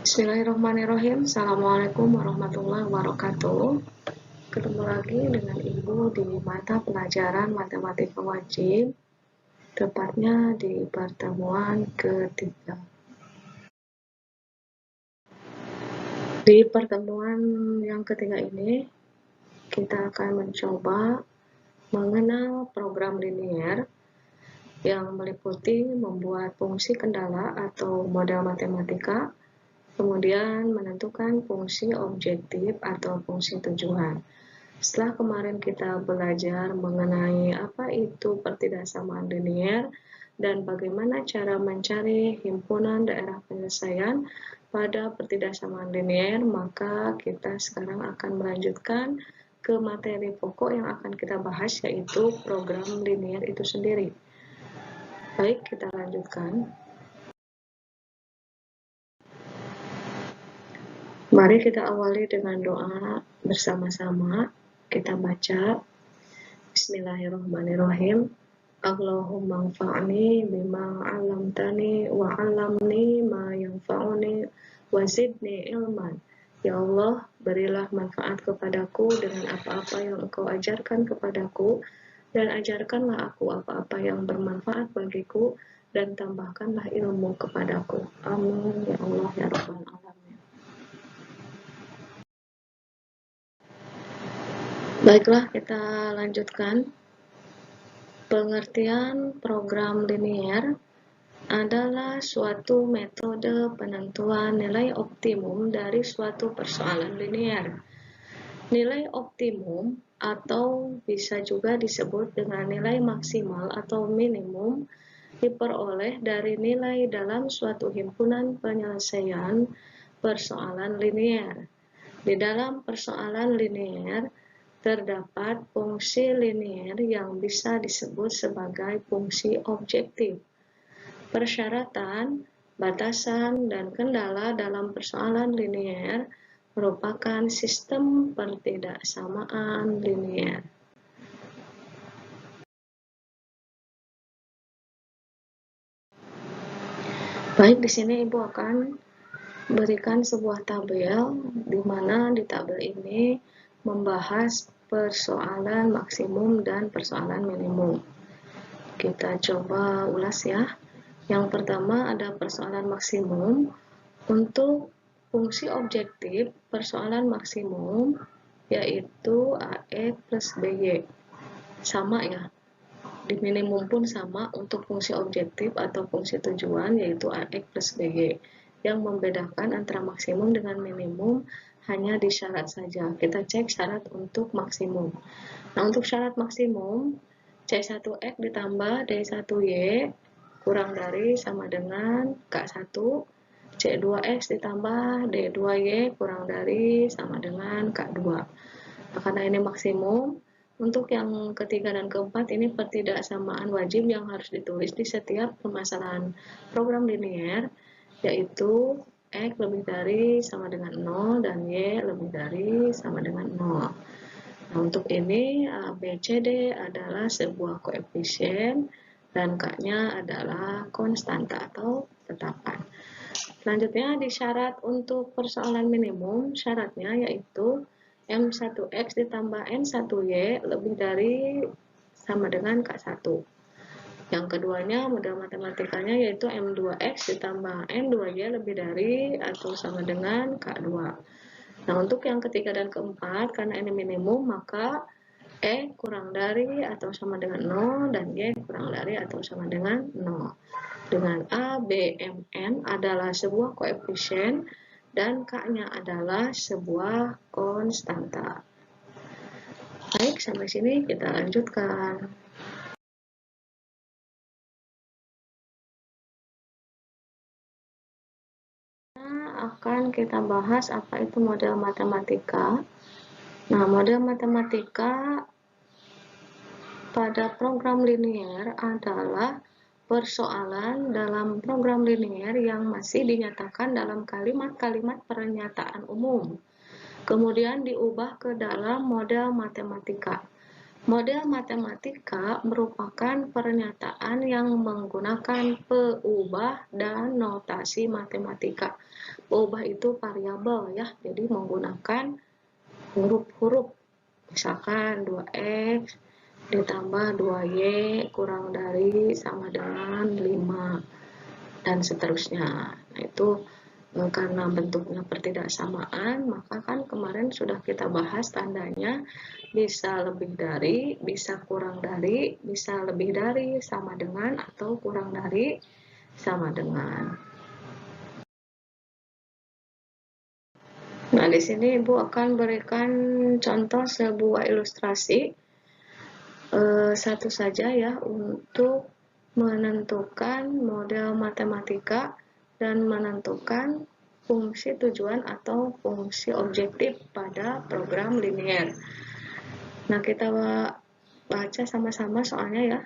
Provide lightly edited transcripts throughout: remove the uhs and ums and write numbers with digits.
Bismillahirrahmanirrahim. Assalamualaikum warahmatullahi wabarakatuh. Ketemu lagi dengan Ibu di mata pelajaran matematika wajib, tepatnya di pertemuan ketiga. Di pertemuan yang ketiga ini, kita akan mencoba mengenal program linier yang meliputi membuat fungsi kendala atau model matematika, kemudian menentukan fungsi objektif atau fungsi tujuan. Setelah kemarin kita belajar mengenai apa itu pertidaksamaan linier dan bagaimana cara mencari himpunan daerah penyelesaian pada pertidaksamaan linier, maka kita sekarang akan melanjutkan ke materi pokok yang akan kita bahas, yaitu program linier itu sendiri. Baik, kita lanjutkan. Mari kita awali dengan doa bersama-sama. Kita baca Bismillahirrahmanirrahim. Allahumma anfa'ni bima 'allamtani wa 'allamni ma yanfa'uni wa zidni ilman. Ya Allah, berilah manfaat kepadaku dengan apa-apa yang Engkau ajarkan kepadaku, dan ajarkanlah aku apa-apa yang bermanfaat bagiku, dan tambahkanlah ilmu kepadaku. Amin ya Allah ya Rabbal Alamin. Baiklah, kita lanjutkan. Pengertian program linier adalah suatu metode penentuan nilai optimum dari suatu persoalan linier. Nilai optimum atau bisa juga disebut dengan nilai maksimal atau minimum diperoleh dari nilai dalam suatu himpunan penyelesaian persoalan linier. Di dalam persoalan linier terdapat fungsi linier yang bisa disebut sebagai fungsi objektif. Persyaratan, batasan, dan kendala dalam persoalan linier merupakan sistem pertidaksamaan linier. Baik, di sini Ibu akan berikan sebuah tabel, di mana di tabel ini membahas persoalan maksimum dan persoalan minimum. Kita coba ulas ya. Yang pertama ada persoalan maksimum. Untuk fungsi objektif persoalan maksimum yaitu AX plus BY. Sama ya. Di minimum pun sama untuk fungsi objektif atau fungsi tujuan, yaitu AX plus BY. Yang membedakan antara maksimum dengan minimum hanya di syarat saja. Kita cek syarat untuk maksimum. Nah, untuk syarat maksimum, C1X ditambah D1Y kurang dari sama dengan K1, C2X ditambah D2Y kurang dari sama dengan K2. Nah, karena ini maksimum, untuk yang ketiga dan keempat ini pertidaksamaan wajib yang harus ditulis di setiap permasalahan program linier, yaitu X lebih dari sama dengan 0 dan Y lebih dari sama dengan 0. Nah, untuk ini A, B, C, D adalah sebuah koefisien dan K-nya adalah konstanta atau tetapan. Selanjutnya di syarat untuk persoalan minimum, syaratnya yaitu M1X ditambah N1Y lebih dari sama dengan K1. Yang keduanya model matematikanya yaitu M2X ditambah N2Y lebih dari atau sama dengan K2. Nah, untuk yang ketiga dan keempat, karena ini minimum, maka E kurang dari atau sama dengan 0 dan Y kurang dari atau sama dengan 0. Dengan A, B, M, N adalah sebuah koefisien dan K-nya adalah sebuah konstanta. Baik, sampai sini kita lanjutkan. Akan kita bahas apa itu model matematika. Nah, model matematika pada program linier adalah persoalan dalam program linier yang masih dinyatakan dalam kalimat-kalimat pernyataan umum, kemudian diubah ke dalam model matematika. Model matematika merupakan pernyataan yang menggunakan peubah dan notasi matematika. Peubah itu variabel ya, jadi menggunakan huruf-huruf. Misalkan 2x ditambah 2y kurang dari sama dengan 5 dan seterusnya. Nah, itu karena bentuknya pertidaksamaan, maka kan kemarin sudah kita bahas tandanya bisa lebih dari, bisa kurang dari, bisa lebih dari, sama dengan, atau kurang dari, sama dengan. Nah, di sini Ibu akan berikan contoh sebuah ilustrasi satu saja ya untuk menentukan model matematika dan menentukan fungsi tujuan atau fungsi objektif pada program linier. Nah, kita baca sama-sama soalnya ya.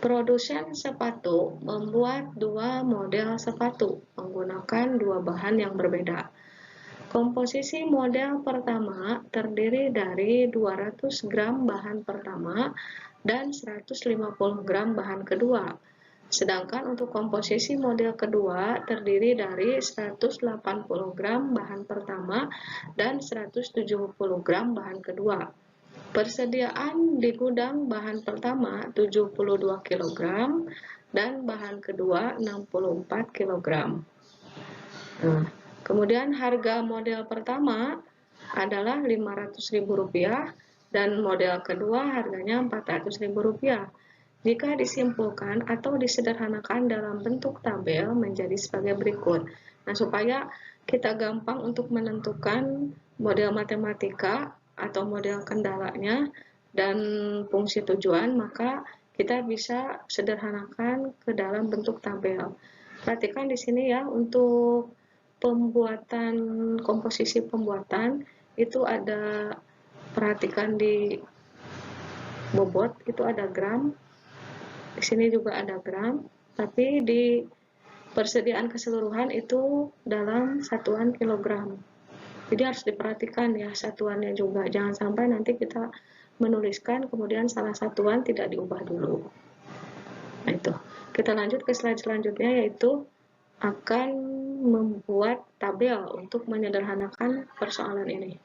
Produsen sepatu membuat dua model sepatu menggunakan dua bahan yang berbeda. Komposisi model pertama terdiri dari 200 gram bahan pertama dan 150 gram bahan kedua. Sedangkan untuk komposisi model kedua terdiri dari 180 gram bahan pertama dan 170 gram bahan kedua. Persediaan di gudang bahan pertama 72 kg dan bahan kedua 64 kg. Nah, kemudian harga model pertama adalah Rp500.000 dan model kedua harganya Rp400.000. Jika disimpulkan atau disederhanakan dalam bentuk tabel menjadi sebagai berikut. Nah, supaya kita gampang untuk menentukan model matematika atau model kendalanya dan fungsi tujuan, maka kita bisa sederhanakan ke dalam bentuk tabel. Perhatikan di sini ya, untuk pembuatan komposisi pembuatan itu ada, perhatikan di bobot itu ada gram, di sini juga ada gram, tapi di persediaan keseluruhan itu dalam satuan kilogram. Jadi harus diperhatikan ya satuannya juga, jangan sampai nanti kita menuliskan kemudian salah satuan tidak diubah dulu. Nah, itu kita lanjut ke slide selanjutnya, yaitu akan membuat tabel untuk menyederhanakan persoalan ini.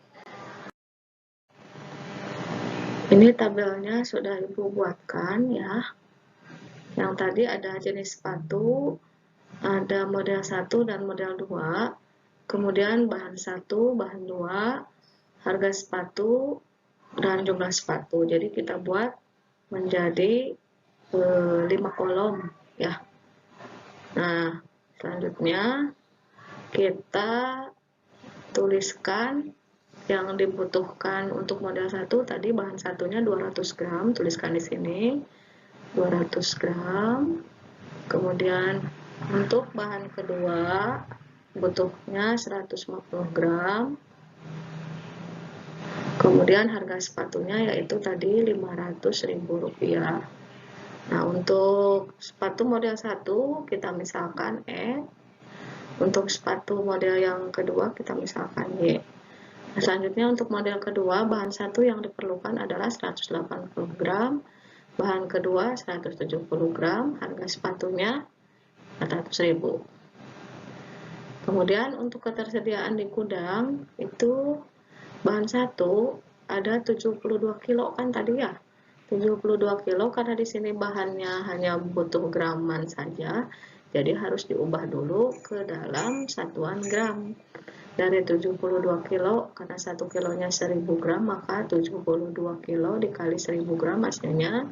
Ini tabelnya sudah Ibu buatkan ya. Yang tadi ada jenis sepatu, ada model 1 dan model 2, kemudian bahan 1, bahan 2, harga sepatu, dan jumlah sepatu. Jadi kita buat menjadi 5 kolom ya. Nah, selanjutnya kita tuliskan yang dibutuhkan untuk model 1 tadi, bahan satunya 200 gram, tuliskan di sini 200 gram. Kemudian untuk bahan kedua butuhnya 150 gram. Kemudian harga sepatunya yaitu tadi Rp500.000. Nah, untuk sepatu model 1 kita misalkan E. Untuk sepatu model yang kedua kita misalkan Y. Nah, selanjutnya untuk model kedua, bahan 1 yang diperlukan adalah 180 gram, bahan kedua 170 gram, harga sepatunya 400.000. Kemudian untuk ketersediaan di gudang itu bahan 1 ada 72 kilo kan tadi ya. 72 kilo karena di sini bahannya hanya butuh graman saja, jadi harus diubah dulu ke dalam satuan gram. Dari 72 kilo, karena 1 kilonya 1000 gram, maka 72 kilo dikali 1000 gram hasilnya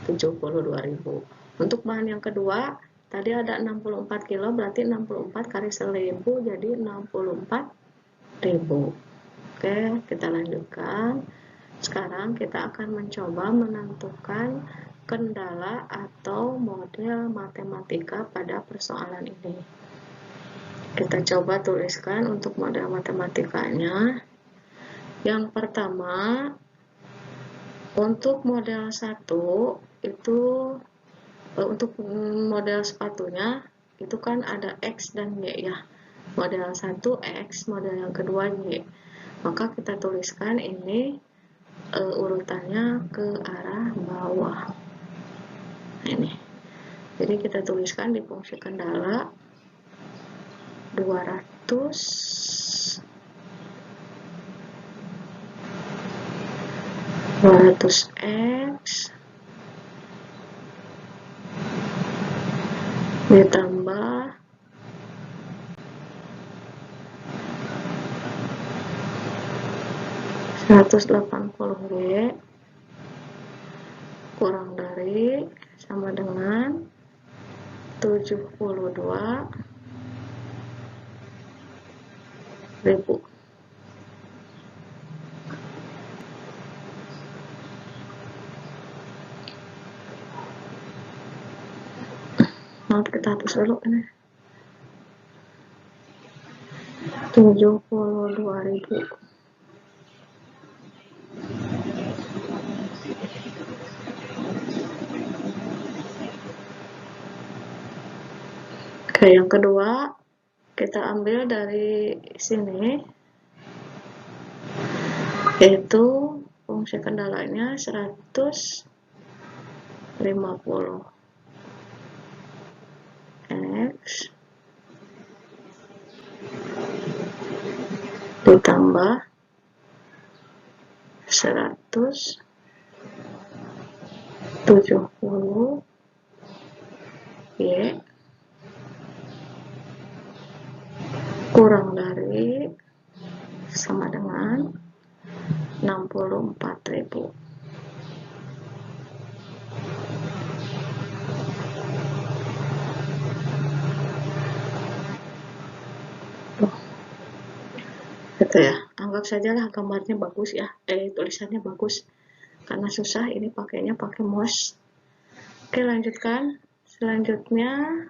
72.000. Untuk bahan yang kedua, tadi ada 64 kilo, berarti 64 kali 1000 jadi 64.000. Oke, kita lanjutkan. Sekarang kita akan mencoba menentukan kendala atau model matematika pada persoalan ini. Kita coba tuliskan untuk model matematikanya. Yang pertama, untuk model 1 itu untuk model sepatunya itu kan ada X dan Y ya. Model 1 X, model yang kedua Y. Maka kita tuliskan ini urutannya ke arah bawah. Nah, ini. Jadi kita tuliskan di fungsi kendala 200x ditambah 180y kurang dari sama dengan 72.000. Maaf, kita hapus dulu ini. 72.000. Oke, yang kedua kita ambil dari sini, yaitu fungsi kendalanya 150 x ditambah 170y kurang dari sama dengan 64.000. Gitu ya, anggap sajalah gambarnya bagus ya, tulisannya bagus, karena susah ini pakainya pakai mouse. Oke, lanjutkan. Selanjutnya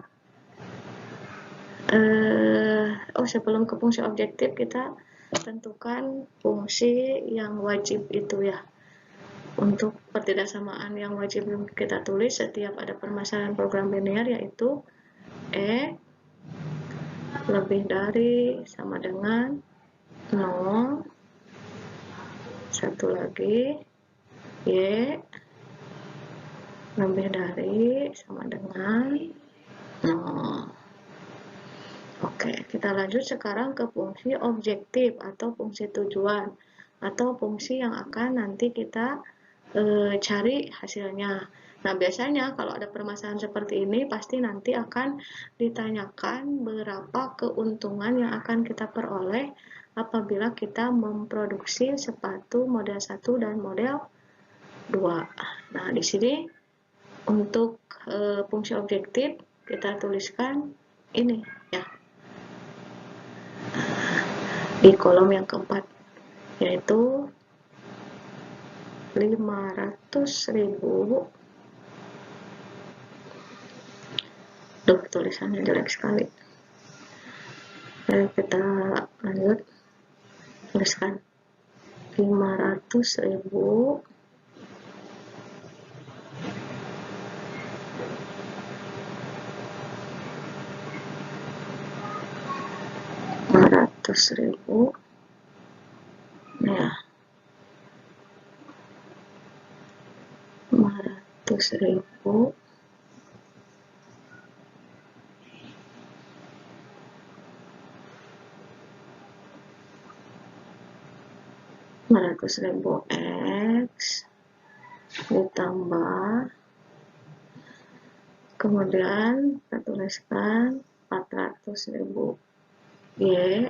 sebelum ke fungsi objektif, kita tentukan fungsi yang wajib itu ya. Untuk pertidaksamaan yang wajib kita tulis setiap ada permasalahan program linear, yaitu E lebih dari sama dengan 0, satu lagi Y lebih dari sama dengan 0. Oke, kita lanjut sekarang ke fungsi objektif atau fungsi tujuan atau fungsi yang akan nanti kita cari hasilnya. Nah, biasanya kalau ada permasalahan seperti ini pasti nanti akan ditanyakan berapa keuntungan yang akan kita peroleh apabila kita memproduksi sepatu model 1 dan model 2. Nah, di sini untuk fungsi objektif kita tuliskan ini ya, di kolom yang keempat, yaitu 500.000. Duh, tulisannya jelek sekali. Kita lanjut, tuliskan 500.000 ya, 500.000 X ditambah, kemudian kita tuliskan 400.000 Y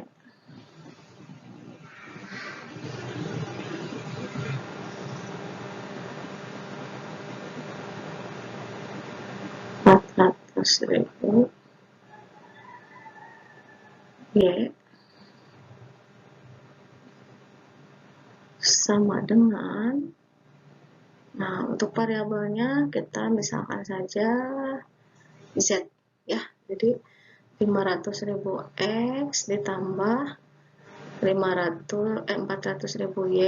sama dengan, nah untuk variabelnya kita misalkan saja Z ya, jadi 500.000 X ditambah 400.000 Y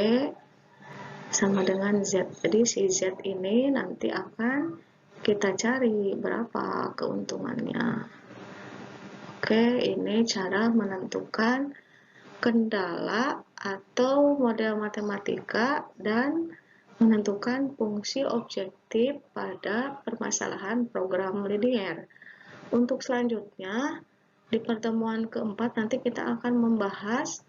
sama dengan Z. Jadi si Z ini nanti akan kita cari berapa keuntungannya. Oke, ini cara menentukan kendala atau model matematika dan menentukan fungsi objektif pada permasalahan program linier. Untuk selanjutnya, di pertemuan keempat nanti kita akan membahas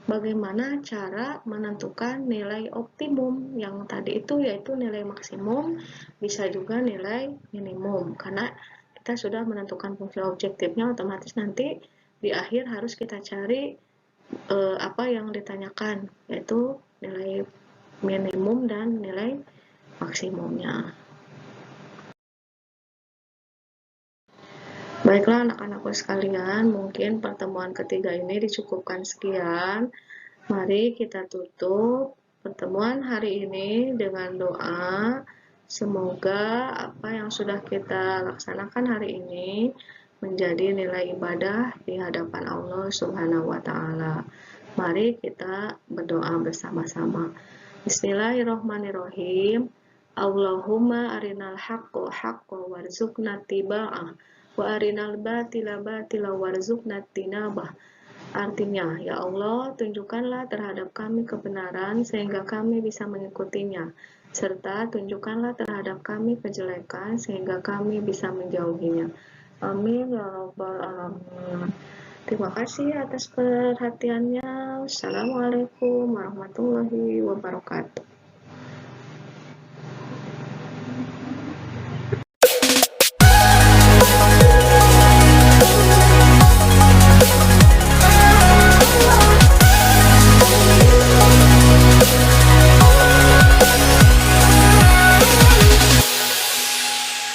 bagaimana cara menentukan nilai optimum. Yang tadi itu yaitu nilai maksimum, bisa juga nilai minimum. Karena kita sudah menentukan fungsi objektifnya, otomatis nanti di akhir harus kita cari apa yang ditanyakan, yaitu nilai minimum dan nilai maksimumnya. Baiklah anak-anakku sekalian, mungkin pertemuan ketiga ini dicukupkan sekian. Mari kita tutup pertemuan hari ini dengan doa. Semoga apa yang sudah kita laksanakan hari ini menjadi nilai ibadah di hadapan Allah Subhanahu wa Ta'ala. Mari kita berdoa bersama-sama. Bismillahirrahmanirrahim. Allahumma arinal haqqo haqqo warzuqna tiba'ah wa arinal batila batila warzuqna tinabah. Artinya, ya Allah, tunjukkanlah terhadap kami kebenaran sehingga kami bisa mengikutinya, serta tunjukkanlah terhadap kami kejelekan sehingga kami bisa menjauhinya. Amin ya rabbal alamin. Terima kasih atas perhatiannya. Wassalamualaikum warahmatullahi wabarakatuh.